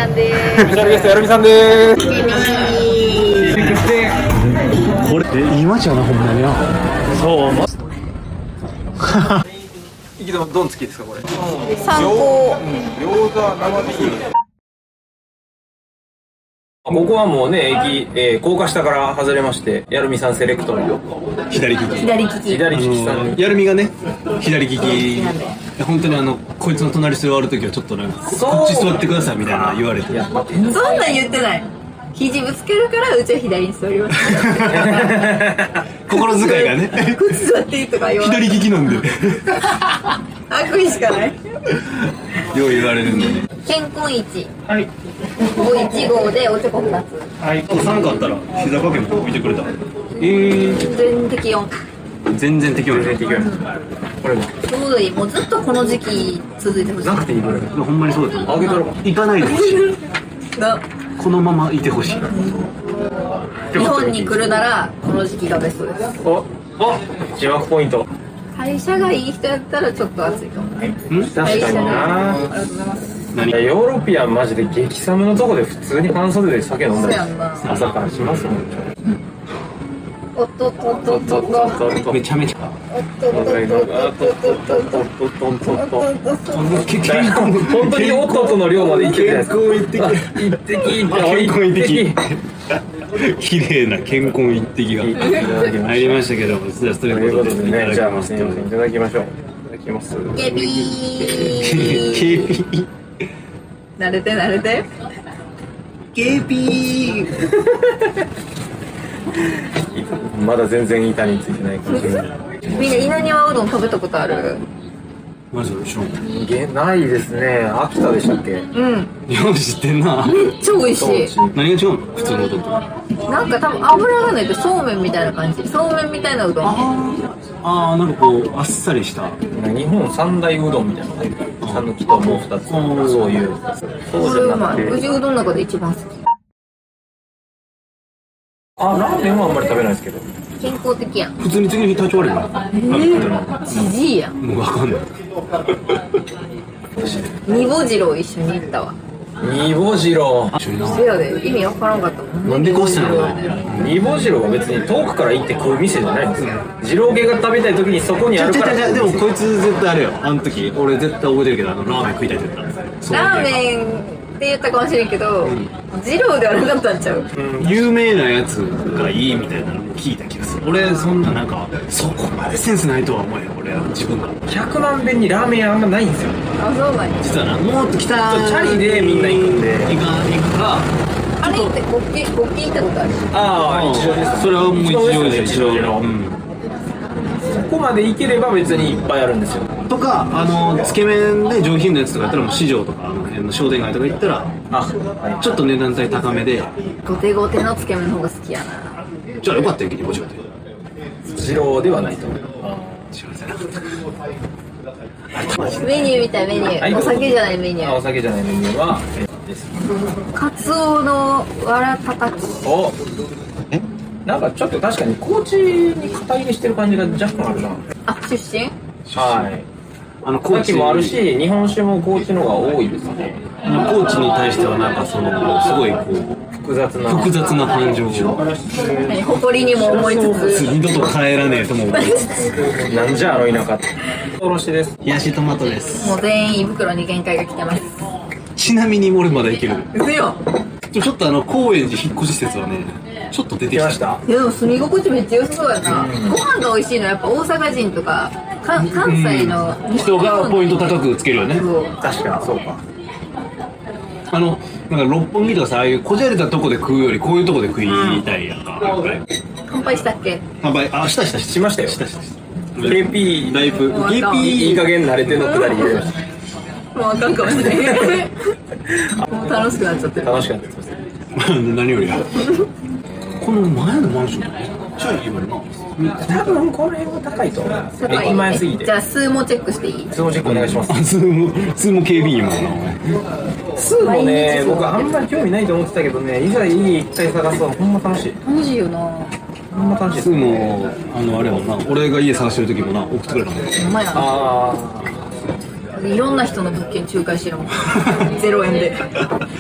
ちゃんです。スペシャルゲストやるみさんです。これ今じゃなほんまにな。そういきどんつきですかこれ。参考。餃子生ビール。ここはもうね、高架下から外れまして、やるみさんセレクトの左利き。左利き。左利きさんに。やるみがね左利き。本当にこいつの隣座るときはちょっとなんかこっち座ってくださいみたいな言われて。そんなん言ってない。肘ぶつけるからうちは左に座ります。心遣いがね。こっち座っていいとか言わない。左利きなんで。悪意しかない。よう言われるんでね。健康一。はい。1号でおちょこ2つ。はい。寒かったら膝掛けも見てくれた。全然適温。全然適温。これも。ちょうどいい。もうずっとこの時期続いてほしい。なくていいぐらい。ほんまにそうだと思う。あげたろ。行かないでほしい。このままいてほしい。日本に来るならこの時期がベストです。字幕ポイント。代謝がいい人やったらちょっと暑いかも。確かにな。ありがとうございます。何？ヨーロピアンマジで激寒のとこで普通に半袖で酒飲んだりそうやんな。朝からしますもん。おっとっとっとっとっと。めちゃめちゃ。本当に弟の量までいけてないです。一滴綺麗な健康一滴が入りましたけど、じゃあそれということでね、じゃあます。すみません、いただきましょう。いただきます。ケビー。慣れて慣れて。ケピー。まだ全然板についてないかもしれない。みんな稲庭うどん食べたことある？マジでしょ。ないですね。秋田でしたっけ？うん。日本知ってんな。めっちゃ美味しい。何が違うの？普通のうどんと。なんか多分油がないとそうめんみたいな感じ。そうめんみたいなうどん。なんかこうあっさりした。日本三大うどんみたいな。さぬきともう二つ。そういう。これうまい。うちうどんの中で一番好き。ラーメンはあんまり食べないですけど。健康的やん。普通に次の日体調悪いの？じじいやん。もうわかんない。煮ぼじろう一緒に行ったわ。煮ぼじろせやで意味わからんかったもん。なんでこうしたの？煮ぼじろは別に遠くから行って食う店じゃないんですよ。二郎系が食べたい時にそこにあるから。でもこいつ絶対あれよ。あの時俺絶対覚えてるけどラーメン食いたいって言った。ラーメンって言ったかもしれんけど、二郎ではなかったんちゃう？有名なやつがいいみたいなのも聞いた気がする。俺そんななんかそこまでセンスないとは思えへん。俺は自分が100万遍にラーメン屋あんまないんですよ。あ、そうなんや。実はなもっと北チャリでみんな行くんで。行くかあれって国旗行ったことある？一緒です。それはもう一応で一応の。そこまで行ければ別にいっぱいあるんですよ。とかつけ麺で上品なやつとかやったらもう市場とか辺の商店街とか行ったらちょっと値段帯高めでゴテゴテのつけ麺の方が好きやな。じゃあよかったよ、ごちごち。二郎ではないと思う。メニューみたいメニュー、はい、お酒じゃないメニュー。お酒じゃないメニューはです。カツオのわらたたき。なんかちょっと確かに高知に肩入れしてる感じが若干あるな。あ、出身？はい。高知もあるし、日本酒も高知のが多いですね。高知に対してはなんかすごいこう複雑な感情を誇りにも思いつつ二度と帰らねえとも思いつつなんじゃあの田舎って。おろしです。冷やしトマトです。もう全員胃袋に限界が来てます。ちなみに俺まだいける。うそよ。ちょっと高円寺引っ越し施設はねちょっと出てきました。でも住み心地めっちゃ良さそうやな。ご飯が美味しいのはやっぱ大阪人とか関西の人がポイント高くつけるよね。確かにそうか。なんか六本木とかさ、ああいうこじゃれたとこで食うよりこういうとこで食いたいやんか。乾杯したっけ？乾杯、しましたよ。KP だいぶ KP いい加減慣れてのくだり入れました。もうあかんかもしれない。もう楽しくなっちゃってる。楽しくなってます。何よりや。この前のマンションめっちゃいいよな。多分この辺は高いと思う。駅前すぎて。じゃあ数もチェックしていい？数もチェックお願いします。数も警備員もな。数もね、僕あんまり興味ないと思ってたけどね、いざいい一回探すとほんま楽しい。楽しいよな。ほんま楽しい。数もあれもな、俺が家探してる時もな送ってくれたもん。ほんまやな。いろんな人の物件仲介してるもん0円で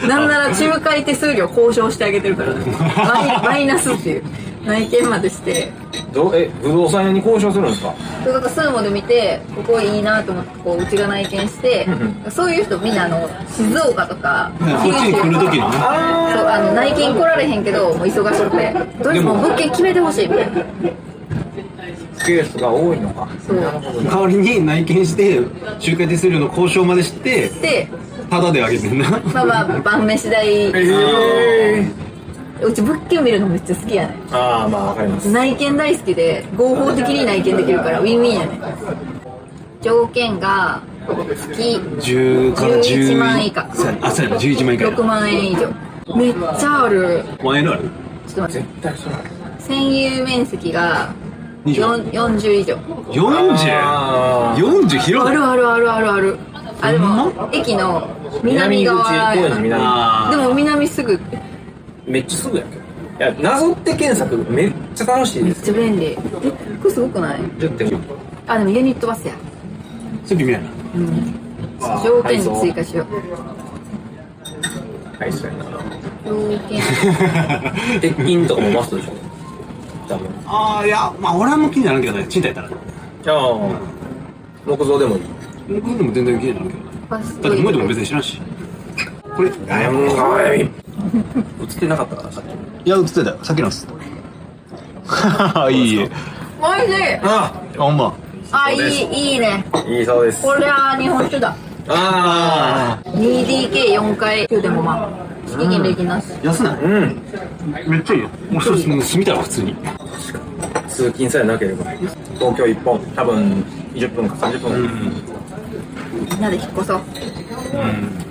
なんなら仲介手数料交渉してあげてるからマイナスっていう内見までして不動産屋に交渉するんですか？だからスーモで見てここいいなと思ってこううちが内見してそういう人みんな静岡とかこっちに来る時のね。そう内見来られへんけどもう忙しくてとりあえずもう物件決めてほしいみたいなケースが多いのか。そう代わりに内見して仲介手数料の交渉までしてでタダであげてんな。まあ晩飯代うち物件見るのめっちゃ好きやねああまあわかります。内見大好きで合法的に内見できるからウィンウィンやね条件が月10から11万以下あ、そうやな、11万以下やな。6万円以上めっちゃあるワンエルある？ちょっと待って絶対そう。占有面積が20 40以上 40？40広い？あるあるあるあるあるあでも駅の南側南口高円寺南。あでも南すぐめっちゃすぐやけど。いや謎って検索めっちゃ楽しいめっです。ちゃ便利これすごくない10.5。あでもユニットバスやー、それ君やな。条件に追加しようはいそうやな。条件鉄筋とかもマストでしょ。多分。ああ、いや、まあ俺はもう気にならんけどね、賃貸やったら。ああ木造でもいい。僕でも全然気にならんけどね。バスだって燃えても別に知らんし。これ、ダイヤモンドかわいい。映ってなかったからさっき。いや、映ってたよ。さっきのっす。いいえ。おいしいああ、ほんま。あいいねいいそうです。これは日本酒だあ 2DK4 階9.5万敷金礼金なし安ない？あうんめっちゃいいよ。もう一つ住みたいわ、普通に。通勤さえなければ東京1本多分20分か30分、みんなで引っ越そう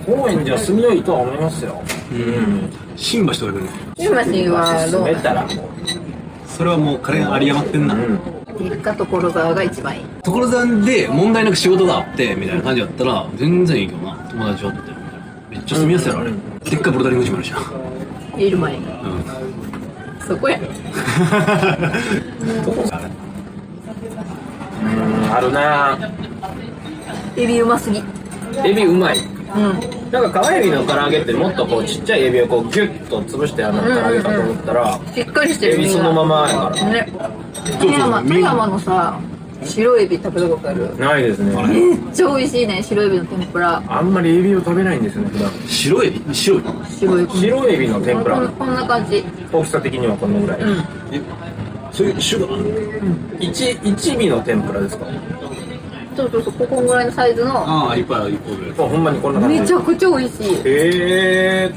高円寺は住みよいとは思いますよ。新橋とかでね。新橋はどう住めたらもそれはもう金が有り余ってんな。結果所沢が一番いい所沢で問題なく仕事があってみたいな感じだったら全然いいけどな。友達おってめっちゃ住みやすいやろあれ。でっかいボルダリングジムあるじゃん。いる前にそこやうあるなエビうますぎエビうまい。うんなんか川エビの唐揚げってもっとこうちっちゃいエビをこうギュッと潰して唐揚げかと思ったら、しっかりしてるエビそのままやからね富山のさ白エビ食べたことあるないですね。めっちゃ美味しいね白エビの天ぷらあんまりエビを食べないんですよね普段。白エビ？白い。白エビ白エビの天ぷらこんな感じ大きさ的にはこのぐらい、そういう種があるの？一尾の天ぷらですか？そうここぐらいのサイズのああ、いっぱい一個ぐらい。ほんまにこんな感じ。めちゃくちゃ美味しい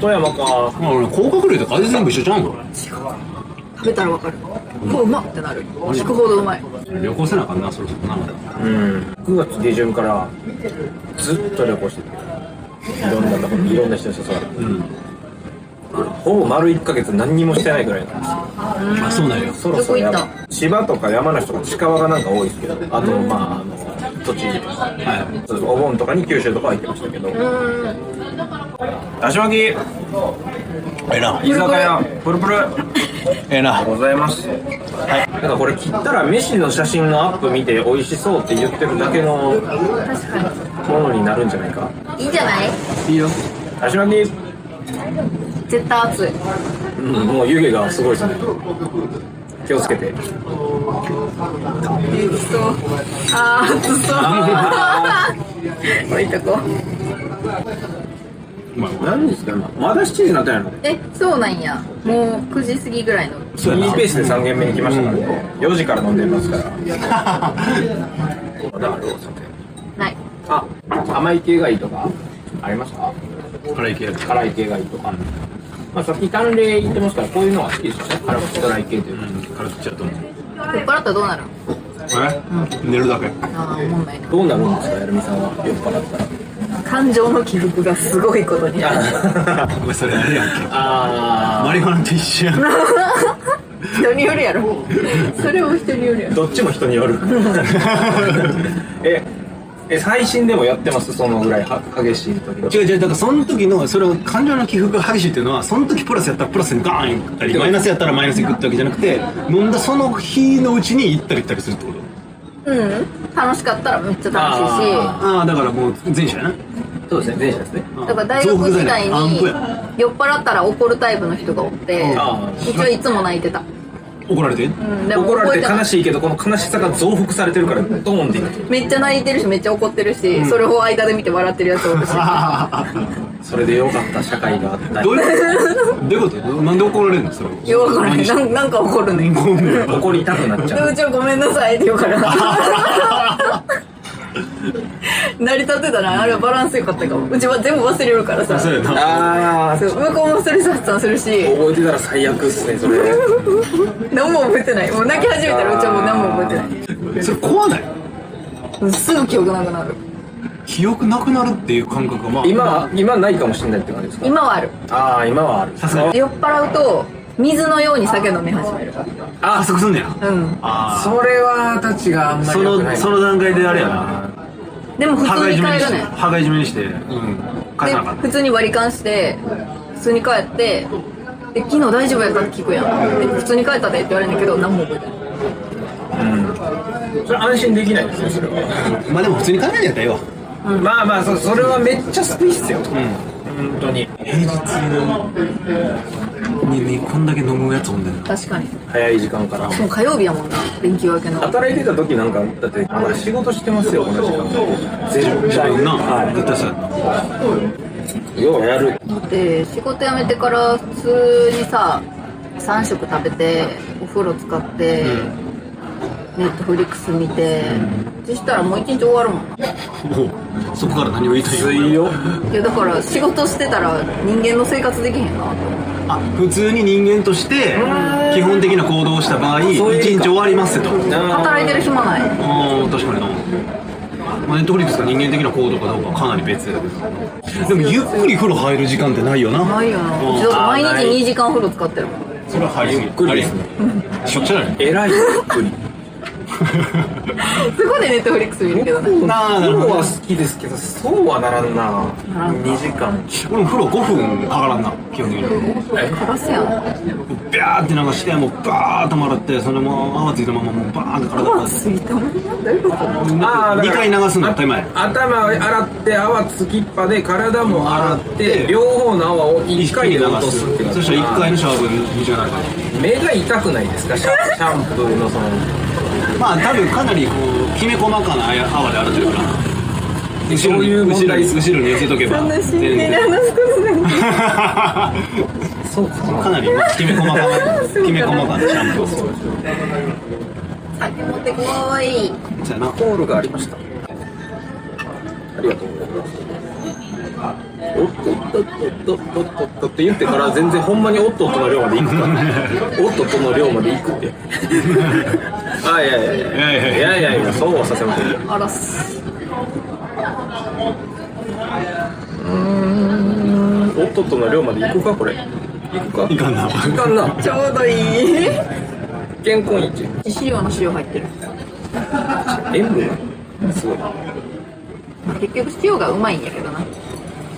富山か。まあ俺甲殻類とか味全部一緒ちゃうんこれ。食べたらわかるうまってなる聞くほどうまい旅行せなあかんな、そろそろな。9月下旬からずっと旅行してていろんなところにいろんな人に誘われて、ほぼ丸1ヶ月何にもしてないぐらいなんですよ。あ、そうなんよ。そろそろどこ行っ千葉とか山梨とか近場がなんか多いですけど、あとまあ栃木とか、お盆とかに九州とかは行ってましたけど、だし巻きええな。居酒屋プルプルええな。ございます。はい。なんかこれ切ったら飯の写真のアップ見て美味しそうって言ってるだけの確かものになるんじゃないか。にいいんじゃないいいよ。だし巻き、絶対熱いもう湯気がすごいですね。気をつけて。そうあー熱そう置いとこ何ですか今まだ7時になってないの？そうなんやもう9時過ぎぐらいのいいペースで3軒目に来ましたからね。4時から飲んでますから。まだあるお酒。ないあ、甘い系がいいとかありますか？辛い系やる。辛い系がいいとか。まあさっき淡麗言ってますからこういうのが好きですよね。辛口辛い系というか。辛口やと思う。酔っ払ったらどうなる寝るだけ。ああ思んないなどうなるんですか、やるみさんは酔っ払ったら。感情の起伏がすごいことになるお前それあれやんけ。あマリファナと一緒やん。人によるやろそれも人によるやろどっちも人による。最新でもやってますそのぐらい激しい時の。違う、だからその時のそれを感情の起伏が激しいっていうのはその時プラスやったらプラスにガーン行ったりマイナスやったらマイナス行くってわけじゃなくて飲んだその日のうちに行ったり来たりするってこと。楽しかったらめっちゃ楽しいし、ああだからもう前者やな。そうですね、前者ですね。だから大学時代に増幅剤アンプや酔っ払ったら怒るタイプの人がおってあ一応いつも泣いてた。怒られてでも怒られて覚えてない悲しいけど、この悲しさが増幅されてるからドーンっていく。めっちゃ泣いてるしめっちゃ怒ってるし、それを間で見て笑ってるやつおるしそれでよかった社会があったりどういうことなんで怒られるのそれよくわからないなんか怒るねん。怒りたくなっちゃう。でうちはごめんなさいって言うから成り立ってたな。あれはバランスよかったかも。うちは全部忘れるからさ。そうやな。ああ、そう向こうもストレス発散するし覚えてたら最悪っすね、それ。何も覚えてない。もう泣き始めたらうちはもう何も覚えてない。それ怖ない？すぐ記憶なくなる。記憶なくなるっていう感覚がまあ今ないかもしれないって感じですか？今はある。ああ、今はある。さすがに酔っ払うと水のように酒飲み始める。あ加速すんねや。うん。あそれはたちがあんまそり良くない。の段階であれやな。でも普羽通に交い締めにして帰るねん。羽交い締めにして返でさなかった。普通に割り勘して普通に帰ってで昨日大丈夫やったって聞くやん。で普通に帰ったでって言われるんだけど何も覚えてない。それ安心できないですよ、それは。まあでも普通に帰らんやったらええわ。まあまあ、それはめっちゃ救いっすよ。本当に。平日にこんだけ飲むやつおんねん。確かに。早い時間から。もう火曜日やもんな。連休明けの。働いてた時なんか、だって、まだ仕事してますよ、この時間。絶対自分な、は絶対そうやな。い。ようやる。だって仕事辞めてから普通にさ3食食べてお風呂使って、ネットフリックス見て、そしたらもう一日終わるもん。もうそこから何を言いたいついよ。いやだから仕事してたら人間の生活できへんな。あ普通に人間として基本的な行動をした場合一そういう日終わりますと。働いてる暇ない。ああ確かにな。まあ、ネットフリックスが人間的な行動かどうかはかなり別やけど。でもゆっくり風呂入る時間ってないよな。ないよな。うちだって毎日2時間風呂使ってるもん。それは入りすぎ。ゆっくりですね。しょっちゅうなの。えらいゆっくり。そこでネットフリックス見るけどね。なあなるほど。風呂は好きですけど、そうはならんな。2時間。俺も風呂5分かからんな基本的に。カラスやん。ビャーって流してもうバーッと洗ってそのまま泡ついたままもうバーンって体をついたもんなんだよ。2回流すの当たり前。頭洗って泡つきっぱで体も洗って両方の泡を1回で落とすっていう。そしたら1回のシャワー分2時間なるから。目が痛くないですか？シャンプーのその。まあ多分かなりこうきめ細かな泡で洗ってるからそういう問題後ろに寄せとけばそんな真剣に話すことない。そうかなりきめ細かなシャンプーをする。酒持ってこーい。そうやな。コールがありました。ありがとうございます。おっとっとっとっとっとっとって言ってから全然ほんまにおっとっとの量まで行くからおっとっとの量まで行くってあいやいやそうはさせませんよ。あらす。おっとっとの量まで行くかこれ。行くか。いかんな。いかんな。ちょうどいい。健康一。致死量の塩入ってる。塩分がすごい。結局塩がうまいんやけどな。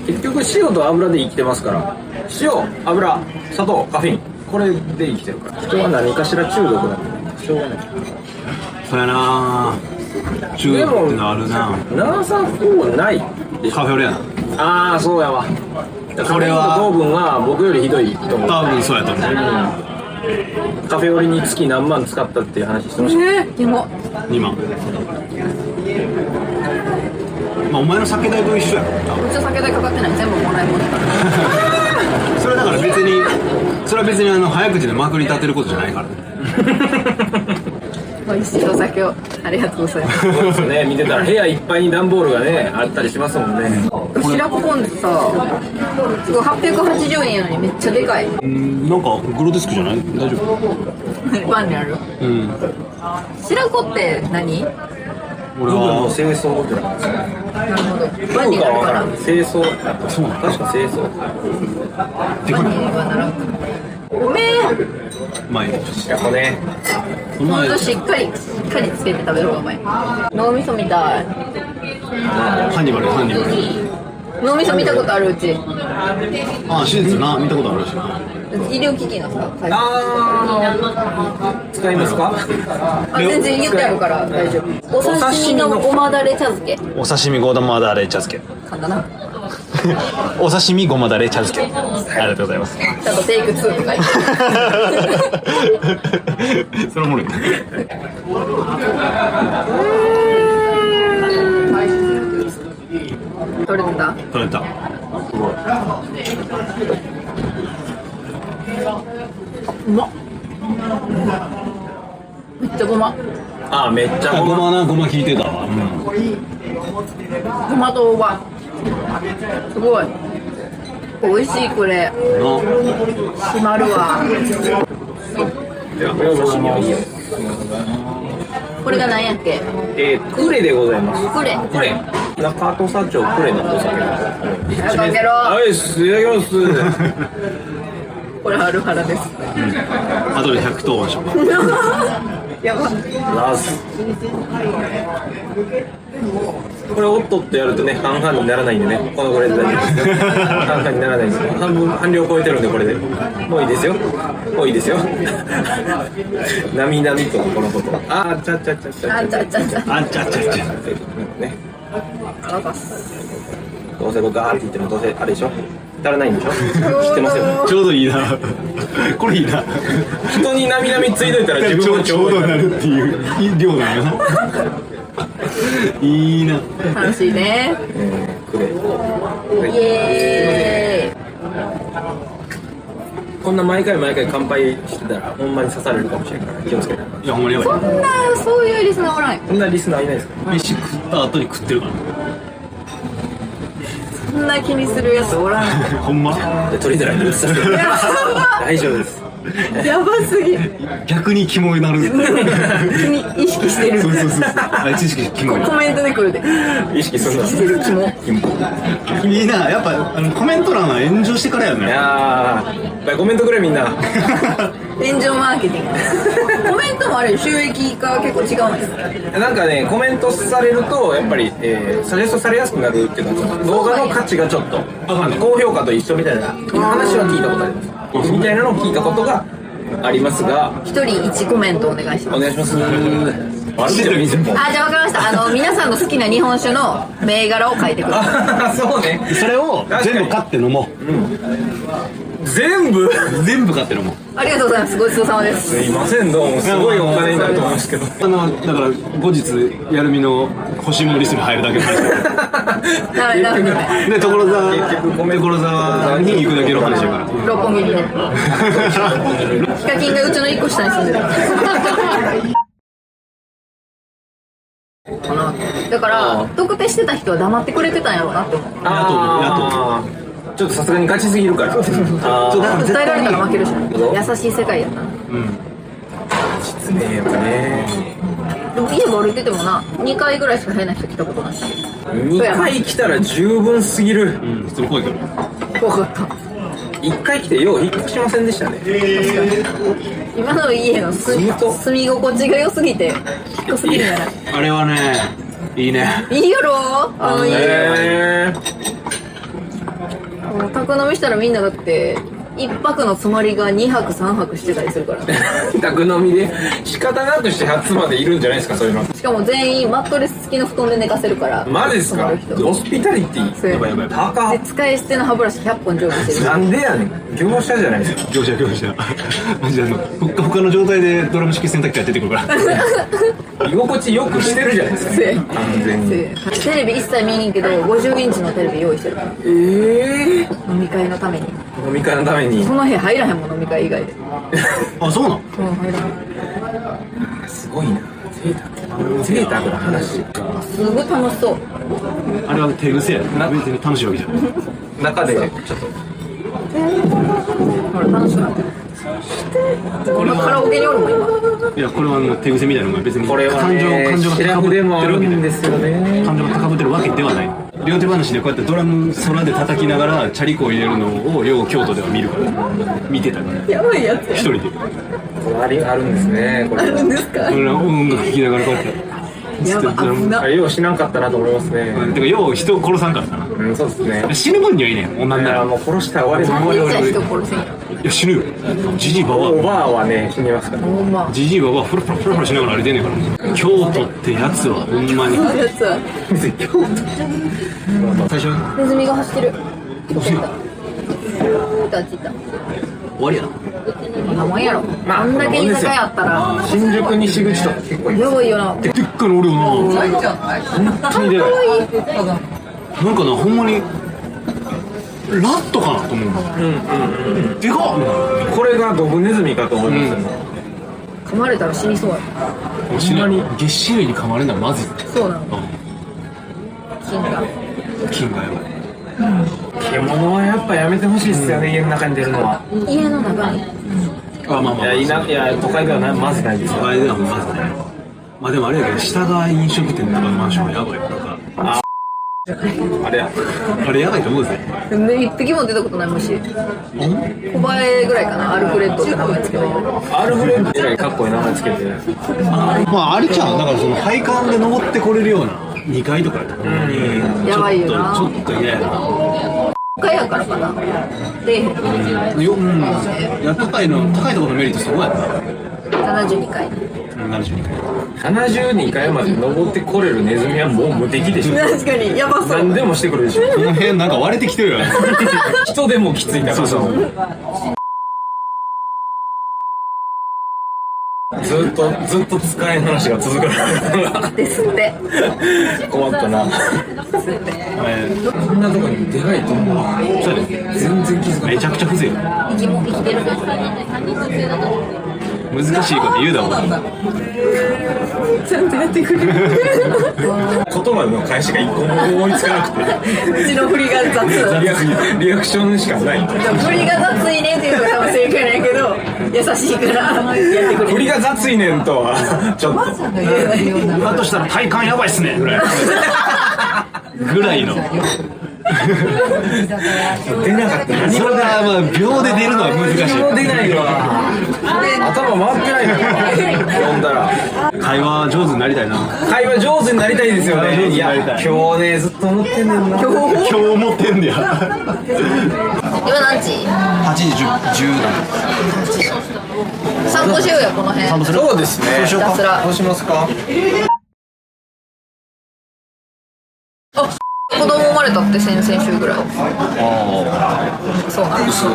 結局塩と油で生きてますから。塩、油、砂糖、カフェイン、これで生きてるから。人は何かしら中毒なんでしょうがない。そうやな。中毒ってのあるな。なさそうないでしょ。カフェオレやな。ああ、そうやわ。これは糖分は僕よりひどいと思う。多分そうやと思う。カフェオレに月何万使ったっていう話してました。でも2万。まあお前の酒代と一緒やろ。うちは酒代かかってない。全部もらい物だから。それだから別にそれは別に早口でまくり立てることじゃないから。美味しいお酒をありがとうございます。そうですね。見てたら部屋いっぱいに段ボールがねあったりしますもんね。白子ポン酢さ、すごい880円やのにめっちゃでかい。なんかグロテスクじゃない？大丈夫？パンにある。うん。白子って何？俺部分のは清掃ってなんですか。なるほど。パンになるから。清掃。そうなの？確か清掃。パンにはならん。ごめん。前やっぱね。ほんとしっかりつけて食べる方がうまい。脳みそみたい。ハンニバル。脳みそ見たことあるうち。あ、手術な、見たことあるしな。医療機器のさ、会社使いますか？あ、全然言ってあるから大丈夫。お刺身のごまだれ茶漬け。お刺身ごまだれ茶漬け。かんだな。お刺身ごまだれ茶漬け。ありがとうございます。ちゃんとテイク2とか言って。それおもろいね。取れてた？取れた。うまっ。めっちゃごま。あ、めっちゃごまな、ごま効いてたわ。ごまと大葉。すごい。美味しいこれ。締まるわ。これが何やっけ？クレでございます。クレ。クレ。中土佐町クレのお酒です。かけろ。はい、いただきます。これハルハラです。あとで100等でしょ。やば。ラス。これおっとっとやるとね、半々にならないんでね、このぐらいで大丈夫ですよ。半々にならないんですよ。半量超えてるんで、これで。もういいですよ。もういいですよ。なみなみとこのこと。あちゃちゃちゃちゃ。あちゃちゃちゃ。あんちゃっちゃっちゃ。ね。あばす。どうせこうガーって言ってもどうせあれでしょ。足らないんでしょ。知ってますよ。ちょうどいいな。これいいな。人になみなみついといたら自分もちょうどなるっていう量なのよ。いいな。楽しいね。くれ。イエーイ。こんな毎回乾杯してたらほんまに刺されるかもしれないから気をつけて。いや、ほんまにやばい。そういうリスナーおらんよ。こんなリスナーいないですか？飯食った後に食ってるから。そんな気にするやつおらんよ。ほんまで取りづらいんでさせて大丈夫です。やばすぎ。逆にキモになる。意識してる。そう。あいつ意識キモいな。コメントで来るで。意識するの。してるキモ。いいな。やっぱコメント欄は炎上してからやいね。やー、コメントくれみんな。炎上マーケティング。コメントもあれ収益化結構違うんです。なんかね、コメントされるとやっぱり、サジェストされやすくなるっていうか、動画の価値がちょっと高評価と一緒みたいな話は聞いたことあります。みたいなのを聞いたことがありますが、一人1コメントお願いします。お願いします。悪いでもいいですよ。あ、じゃあ分かりました。皆さんの好きな日本酒の銘柄を書いてください。あ、そうね。それを全部買って飲もう。全部全部買って飲もう。ありがとうございます。ごちそうさまです。すいません、どうもすごいお金になると思うんですけど。だから後日やるみの欲しいものリストに入るだけの話。ダメダメダメ。で所沢に行くだけの話だから。六本木にね。ヒカキンがうちの1個下に住んでる。かな。だから特定してた人は黙ってくれてたんやろうなって思う。あー、ちょっとさすがにガチすぎるから。伝えられたら負けるし、優しい世界やったな。失礼よね。でも家が歩いててもな、2回ぐらいしか変な人来たことないし。2回来たら十分すぎる。うん、それ怖いから。怖かった。1回来てよう引っ越しませんでしたね。今の家の住み心地が良すぎて低すぎるんじゃない？あれはね、いいね。いいやろあの家。もう宅飲みしたらみんなだって1泊のつまりが2泊3泊してたりするからね。宅飲みで仕方なくして初までいるんじゃないですか、そういうの。しかも全員マットレス付きの布団で寝かせるからマジですか？泊まる人ホスピタリティそうやばいやばい。高で使い捨ての歯ブラシ100本常備してる。なんでやねん、業者じゃないですか。業者。マジでふっかふかの状態でドラム式洗濯機が出てくるから。居心地よくしてるじゃないですか。せ完全に。テレビ一切見にんけど50インチのテレビ用意してるから飲み会のために。飲み会のためにその部屋入らへんもん、飲み会以外で。あ、そうなの？入らへん。すごいな。贅沢な話。すごい楽しそう。あれは手癖や。別に楽しいわけじゃない。中でちょっとほら楽しくなってる。今カラオケにおるもん今。いや、これは手癖みたいなのが別にこれは感情ね、がシラフでもあるんですよね。感情が高ぶってるわけではない。両手話でこうやってドラム空で叩きながらチャリコを入れるのをよう京都では見るから見てたからやばいやつや。一人でこれあるんですね。これあるんですか？俺は音楽聴きながらこうやってやば、危な。ようしなかったなと思いますね。てかよう人殺さんかったな。うん、そうですね。死ぬ分にはいいねん、もうなんなら。もう殺したら終わり何終わり人じゃ人殺せんやいや、死ぬよ。じじいばおば。ばあはね、死にますから。ほんまじじいばば、フラフラフラフラしながら歩いてんねんから。京都ってやつは、ほんまに。やつは最初、ネズミが走ってるいったいった終終わりやな。なもんやろ、まああんだけ居酒屋あったら新宿西口とか結構いい。やばいよな。でっかいのおるよな。本当にでかい。なんかな、ほんまに、ラットかなと思う。でかっ。これがドブネズミかと思いますよね。噛まれたら死にそうや。死なに、げっ歯類に噛まれるのはまずい。そうなの。金が菌がやばい。獣はやっぱやめてほしいですよね、家の中に出るのは。家の中にあ、まあまあ。いや、都会ではまずないですよ。都会ではまずね。まあでもあれやけど、下が飲食店とかのマンションはやばい。なんか、あれや。あれやばいと思うぜ。一匹も出たことない虫。小バエぐらいかな。アルフレッドって名前つけたけど。アルフレッドえらいかっこいい名前つけて。まああれちゃん、だからその配管で登ってこれるような2階とかやったら、やばいよな。ちょっと嫌やな。高いやからかな。で、いや、高いところのメリットそこやな。 72回。 72階。 72階まで登ってこれるネズミはもう無敵でしょ。確かに、やばそう。何でもしてくるでしょ。この辺なんか割れてきてるよね。人でもきついんだから。そうずっと使えん話が続く。ですって。困ったな。こんなとこにでかいと思う。そうやね。全然気づかない。めちゃくちゃ不正よ。生きてるね。難しいこと言うだろう。ちゃんとやってくれる。言葉の返しが一個も思いつかなくて。うちの振りが雑。リアクションしかない。振りが雑いねっていうのが多分正解なんやけど、優しいからやってくれる。振りが雑いねんとはちょっと。だとしたら体感やばいっすねぐらいぐらいの。出なかった。それがまあ秒で出るのは難しい。出ないわ。頭回ってないの。読んだら。会話上手になりたいな。会話上手になりたいですよね。いや、上手になりたい今日ね、ずっと思ってんねんな。今日持ってんだよ。今何時8時10だ。散歩しようよ、この辺。そうですね。ひたすら。どうしますか。子供生まれたって先々週ぐらい。そうなんです。い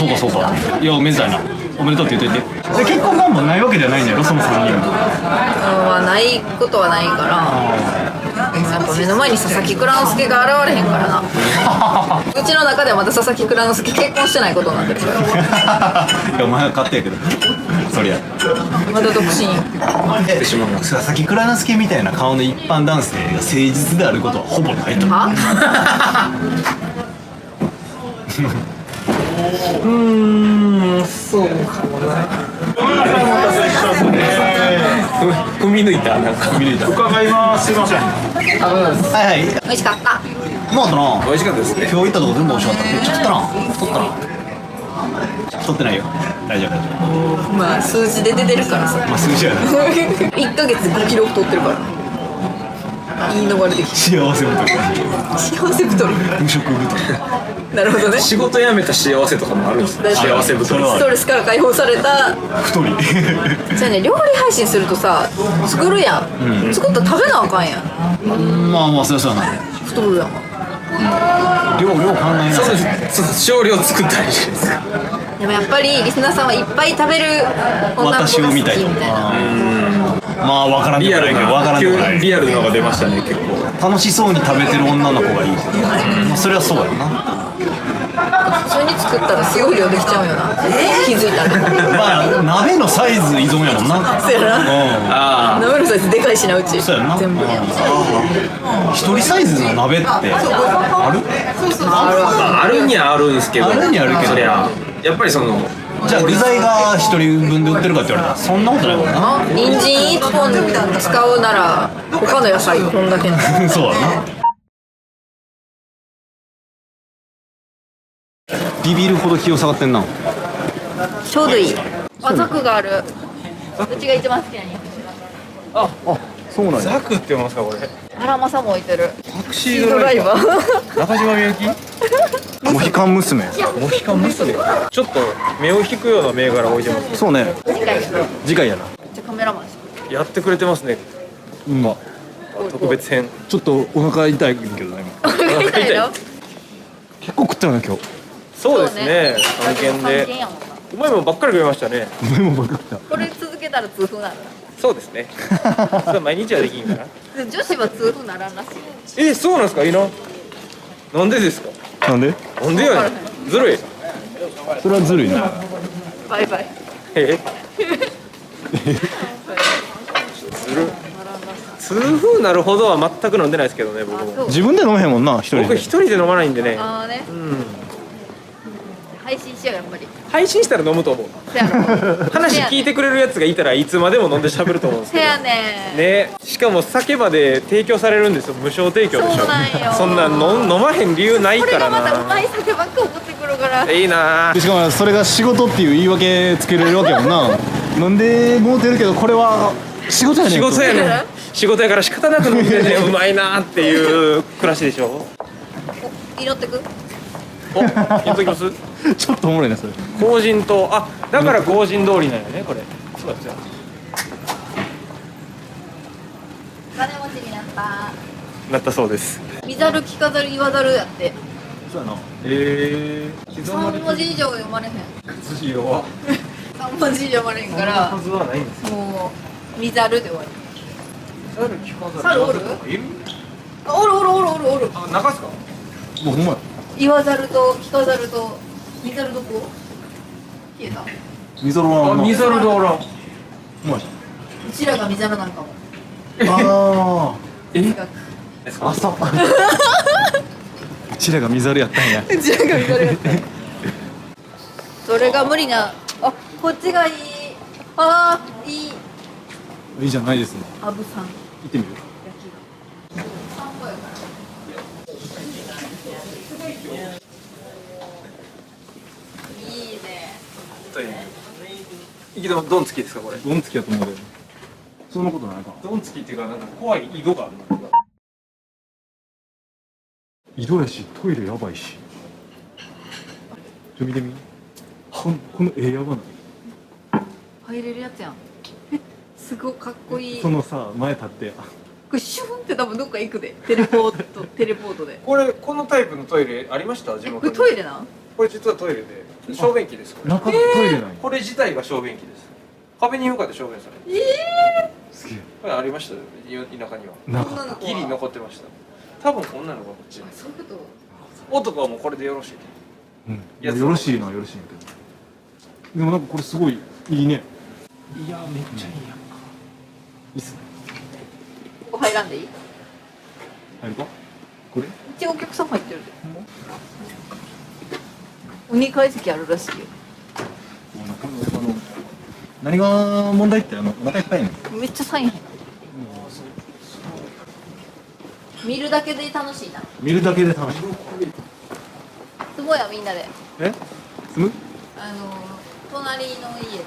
や、そうか。いや、おめでたいな。おめでとうって言っといて。で、結婚願望ないわけじゃないんだよ、その3人も。まあ、ないことはないから。やっぱ目の前に佐々木蔵之介が現れへんからな。うちの中ではまだ佐々木蔵之介結婚してないことになってるから。いや、お前は勝手やけど。そりゃ。まだ独身。佐々木蔵之介みたいな顔の一般男性が誠実であることはほぼないと。はそうかもな。踏み抜いた、なんか。見抜いた。伺います。すいません。はい。美味しかった。うまかったな。美味しかったですね。今日行ったとこ全部美味しかった。めっちゃ取ったな。取ってないよ。大丈夫。まあ、数字で出てるからさ。まあ数字やな。1ヶ月5キロ太ってるから。いいのが出てきて。幸せ太り。幸せ太り。無職太り。なるほどね。仕事辞めた幸せとかもあるんですね。幸せ太り。ストレスから解放された。太り。じゃあね、料理配信するとさ、作るやん。作ったら食べなあかんやん。まあそりゃそうやな。太るやん。量考えなさい。そう少量作ったりして。でもやっぱりリスナーさんはいっぱい食べる女の子が好きみたいな。まあ分からんでリアルもないけど分からんでもない。リアルなのが出ましたね、結構。楽しそうに食べてる女の子がいい。まあそれはそうやな。普通に作ったらすごい量できちゃうよな。気づいたら。まあ鍋のサイズ依存やもんな。そうやな。あ鍋のサイズでかいしな、うち。そうやな。全部。一人サイズの鍋ってある？あるにはあるんですけど。あるにはあるけどそりゃやっぱりその。じゃあ具材が一人分で売ってるかって言われたらそんなことないもんな。人参1本使うなら他の野菜こんだけの。そうだな。ビビるほど気温下がってんな。ちょうどいい。あ、ザクがある。うちが一番好きなに。そうなんや。ザクって読みますか、これ。原正も置いてる。タクシードライバー中島みゆきモヒカン娘。モヒカン娘ちょっと目を引くような銘柄置いてますね。そうね。次回やな。次回やな。じゃあカメラマンしてやってくれてますね。うん。あ特別編。ちょっとお腹痛いけどね。今くれ。痛いの？結構食ったよね今日。そうですね。探検で。やもんな。うまいもんばっかり食いましたね。お前もバカ食った。これ続けたら痛風なるそうですね。それ毎日はできんから。な。女子は痛風ならんらしい。そうなんですかいいな。なんでですか。なんで？なんでやねん。ずるい。それはずるいな。バイバイ。えずる。痛風なるほどは全く飲んでないですけどね僕も。あそう。自分で飲めへんもんな一人で。僕一人で飲まないんでね。ああね。うん。配信しようやっぱり。配信したら飲むと思う。せやろ。話聞いてくれるやつがいたらいつまでも飲んで喋ると思うんですけど。せやねん。ね、しかも酒まで提供されるんですよ。無償提供でしょ。そうなんよそんなん飲まへん理由ないこれからがまたうまな。い酒ばっか持ってくるから。いいなでしかもそれが仕事っていう言い訳つけれるわけやもんな。飲んでもうてるけどこれは仕事やねん。仕事やねん。仕事やから仕方なく飲んでねうまいなっていう暮らしでしょ。お、祈ってく。お、言っときますちょっとおもろいなそれ。工人と、あ、だから工人通りなんよねこれ。そうですよ。金持ちになった。なったそうです。見ざる聞かざる言わざるやって。そうやな。3文字以上読まれへん。筋弱。 3文字以上読まれへんからはずはないんですよ。もう見ざるで終わり。猿聞かざ猿おるいる？あ、おるおるおるおるおる。あ、中っすか？もうほんまや。言わざると聞かざると見ざるどこ消えた。うみぞろはあ、ミザルがおらん。ほんまや。ちらが見ざるなんかも。あえ？近くあ。朝。うちらが見ざるやったんや。うちらが見ざるやった。それが無理な。あ、こっちがいい。あー、いい。いいじゃないですね。アブさん行ってみる。焼きが。散歩やからいいね。いきどドンつきですかこれ？ドンつきやと思うけど。そんなことないか。ドンつきっていうかなんか怖い井戸があるの。井戸やしトイレやばいし。ちょ見てみ。この絵やばない。入れるやつやん。え、すごいかっこいい。そのさ前立ってや。これシュンって多分どっか行くで。テレポートで。このタイプのトイレありました地え、これ元に？トイレなん？これ実はトイレで小便器ですこれ。中トイレない。これ自体が小便器です。壁に向かって小便される。すげえ。これありましたよ田舎には。中。女の子はギリ残ってました。多分女の子がこっち。そういうこと。男はもうこれでよろしい。うん。いやよろしいなよろしいんやけど。でもなんかこれすごいいいね。いやめっちゃいいやんか。いいっすね。ここ入らんでいい？入るか？これ？一応お客さん入ってるで。お二階席あるらしいよ。何が問題ってお腹いっぱいやねん。めっちゃサイン入る。見るだけで楽しいな。見るだけで楽しい。すごいやみんなで。え？住む？隣の家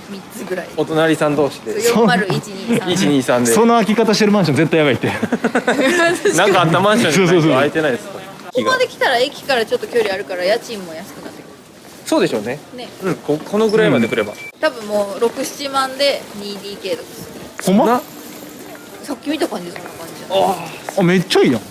三つぐらい。お隣さん同士で40123。123で。その空き方してるマンション絶対やばいって。なんかあったマンションじゃないと空いてないですか？ここまで来たら駅からちょっと距離あるから家賃も安くなってくそうでしょうね。る。ね。うん、このぐらいまで来れば。多分もう6、7万で 2DK とかする。ほんま？さっき見た感じそんな感じじゃない。あめっちゃいいやん。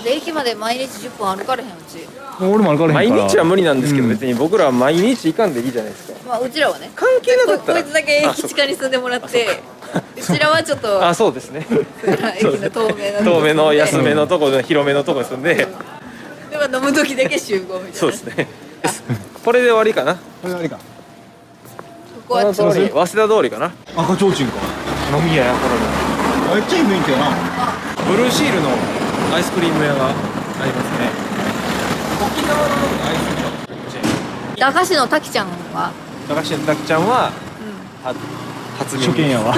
で駅まで毎日10分歩かれへんうち。俺も歩かれへんから。毎日は無理なんですけど、うん別に僕らは毎日行かんでいいじゃないですか。まあうちらはね。関係なかったら。こいつだけ駅近に住んでもらって、うちらはちょっとあ、そうですね。駅の透明な遠めの安めのところ、広めのところに住んで。では飲む時だけ集合みたいな。そうですね。これで終わりかな。これあれか。ここはちょっとこの通り、早稲田通りかな。赤ちょうちんか。飲み屋やこれの。めっちゃいい雰囲気やな。ブルーシールのアイスクリーム屋がありますね。沖縄のアイスクリーム。駄菓子の滝ちゃんは、駄菓子のたきちゃんは初耳初見やわ。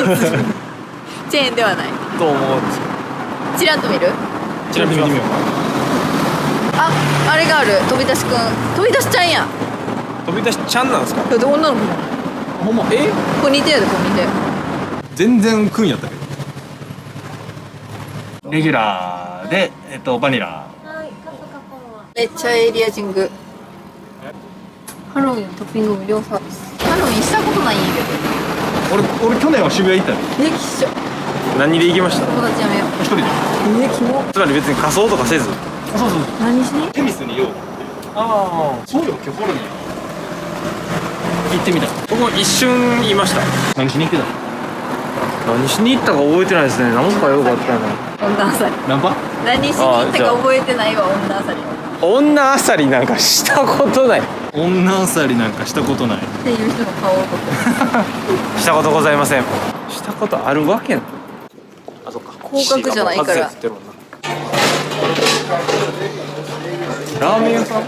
チェーンではない。と思うんですよ。チラッと見る？ちなみに見てみようあ、あれがある。飛び出しくん。飛び出しちゃんやん。飛び出しちゃんなんですか？だって女の子も。ほんま。これ似てるで、これ似てる。全然くんやったけど。レギュラーでバニラ。めっちゃエリアジング。ハロウィントッピング無料サービス。ハロウィンしたことないんやけど。俺去年は渋谷行ったよ。きっしょ。何で行きました？友達やめよう。一人で。キモ。つまり別に仮装とかせず。そうそう。何しに？テミスによう。ああ、そうよ、今日ホルに行ってみた。僕も一瞬いました。何しに行ってたの？何しに行ったか覚えてないですね。なんかよかったな。女あさり。ナンパ？何しに行ったか覚えてないわ、女あさり。女あさりなんかしたことない。女あさりなんかしたことない。っていう人の顔を撮ってしたことございません。したことあるわけない。あ、そっか。広角じゃないから外れてるもんな。ラーメン屋さん？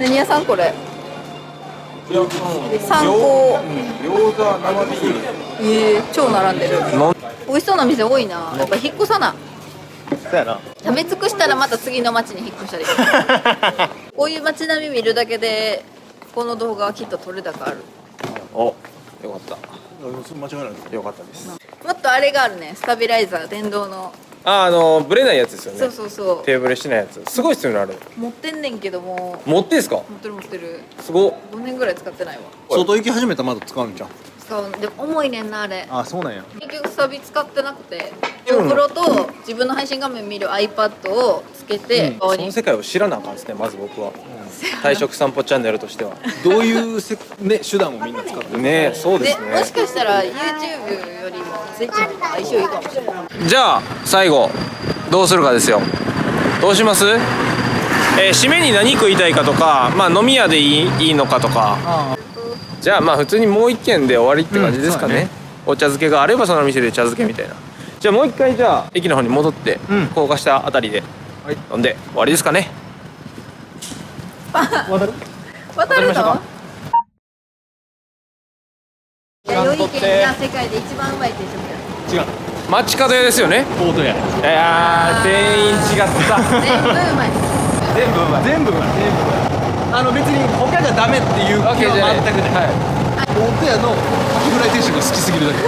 何屋さんこれ？参考。餃子生ビール。超並んでる。美味しそうな店多いな。やっぱ引っ越さな。そうやな。食べ尽くしたらまた次の町に引っ越したり。こういう街並み見るだけでこの動画はきっと撮れ高ある。お、よかった。間違いない。よかったです。もっとあれがあるね。スタビライザー電動の。ブレないやつですよね。そうそうそう。テーブルしてないやつ。すごいっすよね、あれ。持ってんねんけども。持ってんすか？持ってる。すごっ。 5年ぐらい使ってないわ。外行き始めたらまだ使うんじゃん。使う。でも重いねんなあれ。あ、そうなんや。結局サビ使ってなくて、GoPro と自分の配信画面見る iPad をつけて、その世界を知らなあかんですね、まず僕は。退職散歩チャンネルとしては。どういう手段をみんな使ってる？ね、そうでですね。もしかしたら YouTube よりも Twitch の方が相性いいかもしれない。じゃあ最後どうするかですよ。どうします？締めに何食いたいかとか、まあ飲み屋でいいのかとか。じゃあまあ普通にもう一軒で終わりって感じですかね。お茶漬けがあればその店で茶漬けみたいな。じゃあもう一回じゃあ駅の方に戻って高架下あたりで飲んで終わりですかね。渡るの？いや、良い県が世界で一番うまい定食や。違う。街角屋ですよね。ポートや。いやー店員違った全部うまい。全部うまい。全部が別に他じゃダメっていう気は全くない。ポートやのカキフライ定食が好きすぎるだけ。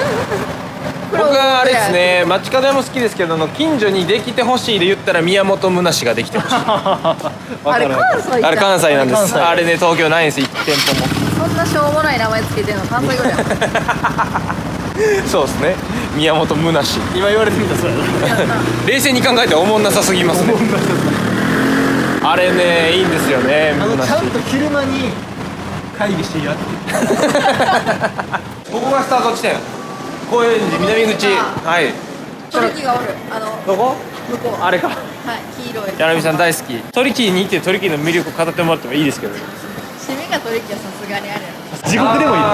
僕はあれですね、街角屋も好きですけど近所にできてほしいで言ったら宮本むなしができてほしい。あれ関西じゃん。あれ関西なんです。関西あれね東京ないんです、1店舗も。そんなしょうもない名前つけてんの関西ぐらいや。そうですね、宮本むなし。今言われてみたらそうやな。冷静に考えておもんなさすぎますね。あれねいいんですよね、むなし。ちゃんと昼間に会議してやって。ここがスタート地点、高円寺南口。はい。トリキがおる。どこ？向こう。あれか。はい、黄色い。柳美さん大好き。トリキーに行ってトリキーの魅力を語ってもらってもいいですけど。締めがトリキはさすがにあるやろ。地獄でもいい。地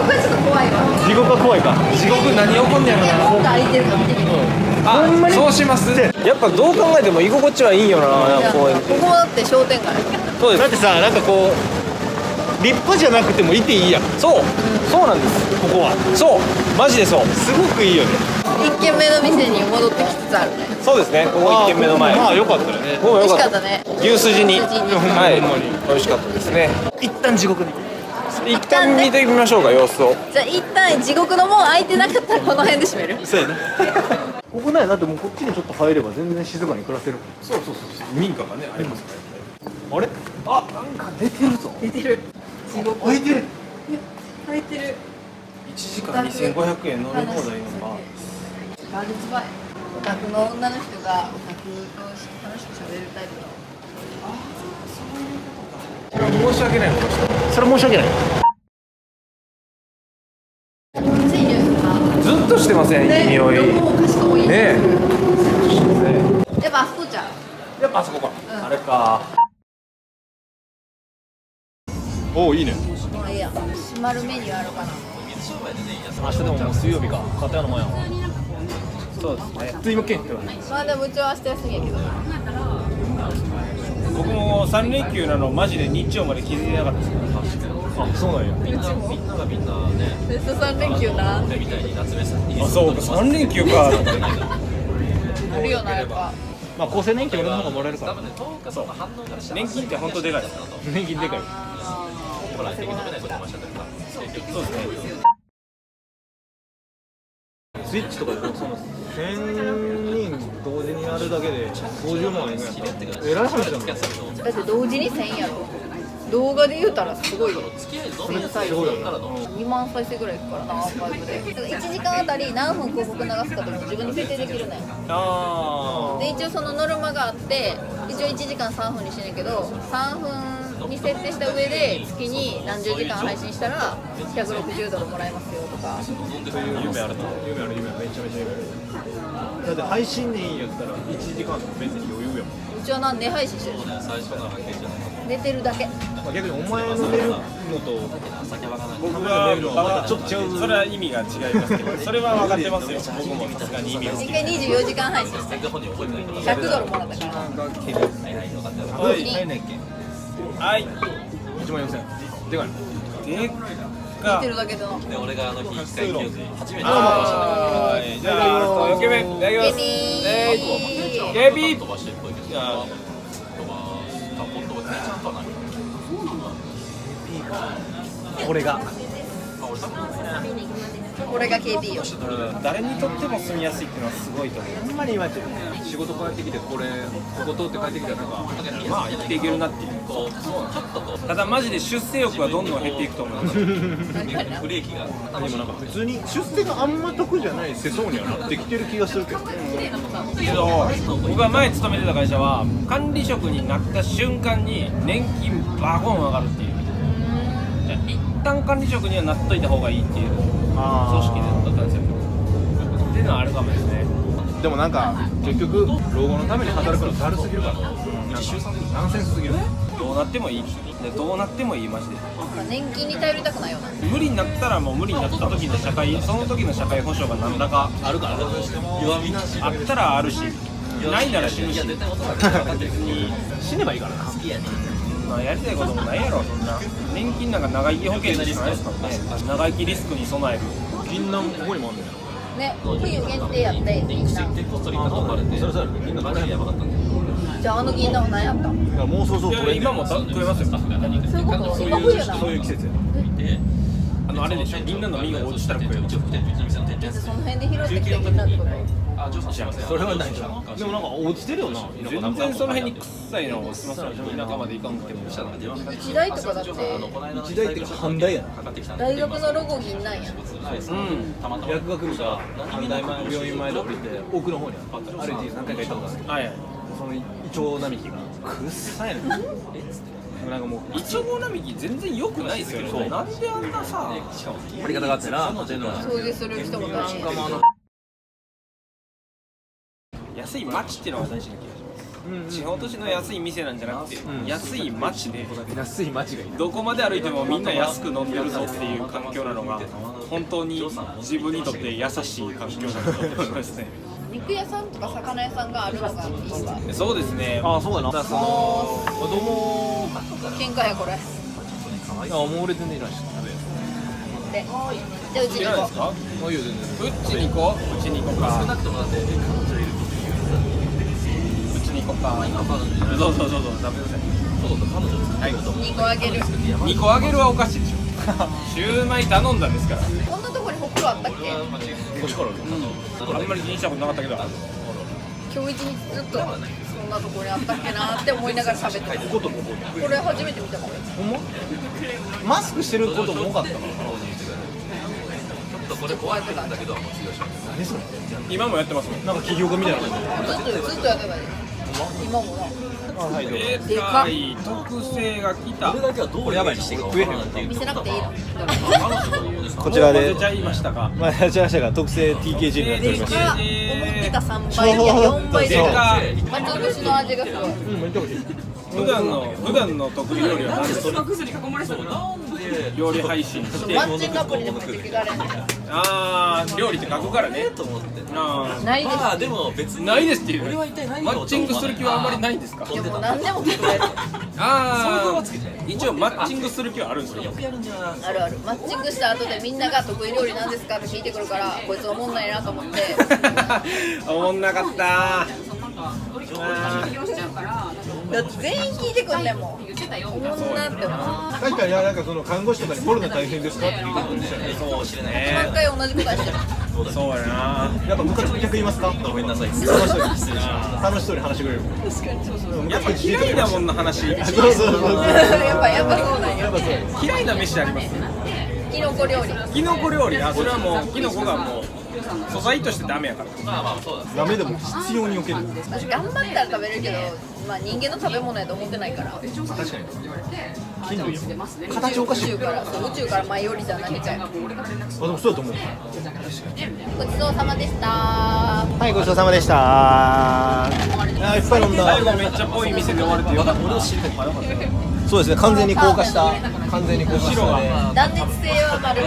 獄はちょっと怖いわ。地獄は怖いか。地獄何起こんねやろな。門が開いてるか見てみる。あ、そうします。やっぱどう考えても居心地はいいんよな、公園。ここだって商店街。そうです。だってさ、なんかこう立派じゃなくてもいていいやん。そうなんです。ここはそう、マジでそう。すごくいいよね。一軒目の店に戻ってきつつあるね。そうですね。ここ1軒目の前。まあ良かったよね。ここも美良かった。味しかったね。牛すじに。牛すじにはい。美味しかったですね。一旦地獄に。一旦見てみましょうか、様子を。じゃあ一旦地獄の門開いてなかったらこの辺で閉める。そうやね。ここね、だってもうこっちにちょっと入れば全然静かに暮らせる。そう。民家がね、ありますからね。あれ？あ、なんか出てるぞ。出てる。地獄。開いてる。開いてる。 1時間2500円飲み放題のバガールズバー。オタクの女の人がオタクと楽しく喋るタイプの。ー。申し訳ないことした。それ申し訳ない。ついにずっとしてません、いい匂い。どこもかしこもいい。ねやっぱあそこちゃう。やっぱあそこか。うんあれか。おお、いいね。もういいや。閉まるメニューあるかな。明日でももう水曜日か。片屋の前やん。そうですね。普通今県ってまあでもうちは明日休みやけど。僕も3連休なのマジで日曜まで気づいてなかったですから。あ、そうなんや。ベスト3連休な。あ、そうか、3連休か。あるよなやっぱ。まあ厚生年金俺の方がもらえるから。年金って本当でかいですか？年金でかい。そうですね。スイッチとかでもその1000人同時にやるだけで50万円ぐらいやったらえらい話じゃないですか。だって同時に1000やろ。動画で言うたらすごいよ。それ1000再生すごいよね。 2万再生ぐらいいくからな、アーカイブで。1時間あたり何分広告流すかとか自分で設定できるねん。あで一応そのノルマがあって、一応1時間3分にしてんねんけど、3分に設定した上で月に何十時間配信したら160ドルもらえますよとか。夢あるな。夢ある夢あるめちゃめちゃ夢ある。だって配信でいいんやったら1時間の別に余裕やもん。うちは何年配信してるし寝てるだけ。まあ、逆にお前の寝るのと僕僕がは寝るのはまたちょっと違う。それは意味が違いますけど、それは分かってますよ。僕もさすがに意味を。一回24時間配信して100ドルもらったから。はい入んないっけ。はい。 1万4000でかいの。でっ寝かてるだけでな。で俺があの日一回行って初めてはーい。じゃあ、4軒目いただきます。ゲビー飛ばしてるっぽいけどじゃあこれがこれが KB よ。誰にとっても住みやすいっていうのはすごいと思う。あんまり今仕事帰ってきてここ通って帰ってきたらなんかまあ生きていけるなっていう。ただマジで出世欲はどんどん減っていくと思います。ブレーキがでもなんか普通に出世があんま得じゃない世相にはなってきてる気がするけど。けど僕が前勤めてた会社は管理職になった瞬間に年金バコン上がるっていう。じゃあ一旦管理職にはなっといた方がいいっていう組織だったんですよ。っていうのはあるかもですね。でもなんか結局老後のために働くのだるすぎるからなんかナンセンスすぎる。どうなってもいい。でどうなってもいいマジで。年金に頼りたくないよな。無理になったらもう無理になった時の社会、その時の社会保障が何らかあるから弱みなしあったらあるし、ないなら死ぬし。別に死ねばいいからな。まあやりたいこともないやろそんな。年金なんか長生き保険でしかないですからね。長生きリスクに備える。銀杏ここにもあるんだよ。ね、冬限定やってみんな。結構ストリートとかれてそれ銀杏マジでやばかったんだよじゃああの銀杏は何やったん？だからもうそうそういや今も食えますよ。そういうこと今冬なの？そういう季節や。あれでしょ。みんなの実が落ちたら食えます。その辺で拾ってきた銀杏ってこと？それはないじゃん。でもなんか落ちてるよな。全然その辺に臭いの落ちてますから。田舎まで行かんくても。一大とかだって一大っていうか半大やな。大学のロゴ銀なんや。薬学部が半大前病院前だって言って奥の方にあった。歩いて何回か行ったことあるけど、はいはい。そのイチョウ並木がくっさいねん。なんかもうイチョウ並木全然良くないですよね。なんであんなさ。やり方があってな。っていうのは掃除する人もないし。安い街っていうのが大事な気がします。地方都市の安い店なんじゃなくて、安い街で安い街がいい。どこまで歩いてもみんな安く飲んでるぞっていう環境なのが本当に自分にとって優しい環境なのだと思いますね。肉屋さんとか魚屋さんがあるのがいいわ。そうですね。ああそうやな。だからその子供喧嘩やこれ。いやもう俺全然いないし。で、じゃあうちに行こいらないですか？もういいよ全然。うちに行こう。うちに行こうか。うちに行こうか。そうそうそうそう。食べなさい。はい。う。2個あげる。 2個あげるはおかしいでしょ。シューマイ頼んだんですから。こんなとこにほくろあったっけ？あんまり気にしたことなかったけど。今日一日ずっとそんなとこにあったっけなって思いながら喋ってた。これ初めて見たかも。ほんま？マスクしてることも多かったから。これ怖いってたんだけどもう次はしよう何それ？今もやってますもん。なんか起業家みたいな感じ。ずっとやってたよ。今もな。あはいどうぞ。でかい特製が来た。これだけはどうやばいにしていいか分からないっていう見せなくていいの。こちらで出ちゃいましたか。まあやっちゃいましたが特製 TKG になっております。でかっ。思ってた3倍いや4倍ででかっ。松節の味がすごい。うんめっちゃ美味しい。普段の得意料理は何ですか？料理配信して。マッチングアプリでも言ってきられんねん。ああ料理って書くからね。と思ってあないです。まあでも別にないですっていう。俺は一体何マッチングする気はあんまりないんですか？でも何でも聞こえる。ああ一応マッチングする気はあるんですよ。よくやるんじゃないあるある。マッチングした後でみんなが得意料理なんですかって聞いてくるからこいつおもんないなと思って。おもんなかっただって全員聞いてくんねんもん。おもんなって思う。確かになんかその看護師とかにコロナ大変ですかって聞いてくるんですよね。そう知れないね毎回同じ答えしてる。そうだそうやな。やっぱムカつく客いますか？ごめんなさい失楽しそうに失礼しました。楽しそうに話してくれる。やっぱ嫌いなもんの話。そうそうそう。やっぱそうなんや。嫌いな飯あります。キノコ料理。キノコ料理。あ、それはもうキノコがもう素材としてダメやから。まあまあそうだダメでも必要における。私頑張ったら食べれるけど、まあ人間の食べ物やと思ってないから。確かに。金類やもん。形おかしい。宇宙から舞い降りた何かや。あ、でもそうだと思う。ごちそうさまでした。はい、ごちそうさまでした。あー、いっぱい飲んだ。最後めっちゃ濃い店で終われてよかった。そうですね、完全に高架下。完全に高架下で。断熱性は丸。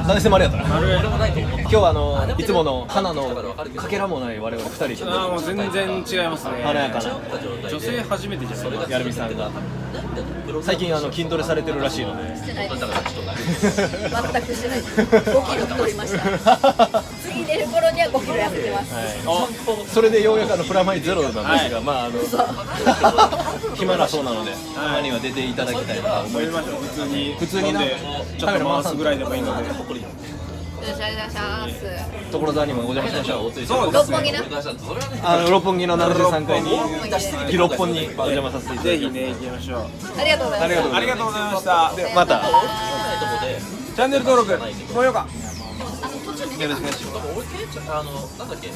何でせもあれやったな。今日はいつもの花のかけらもない我々2人でああ、もう全然違いますね。華やかな女性初めてじゃないですか。やるみさんが最近筋トレされてるらしいのでしてないです。全くしてないです。5キロ太りました。次出る頃には5キロ痩せてます。それでようやくプラマイゼロなんですが、まあ暇なそうなのでたまには出ていただきたいなと思います。普通になちょっと回すぐらいでもいいので。よろしくお願いします。所沢にもお邪魔しましょう。そう六本木な。六本木の73階に六本にお邪魔させていただきます。ぜひね、行きましょう。ありがとうございます。ありがとうございました。でまたチャンネル登録、高評価。よろしくお願いします。なんだっけ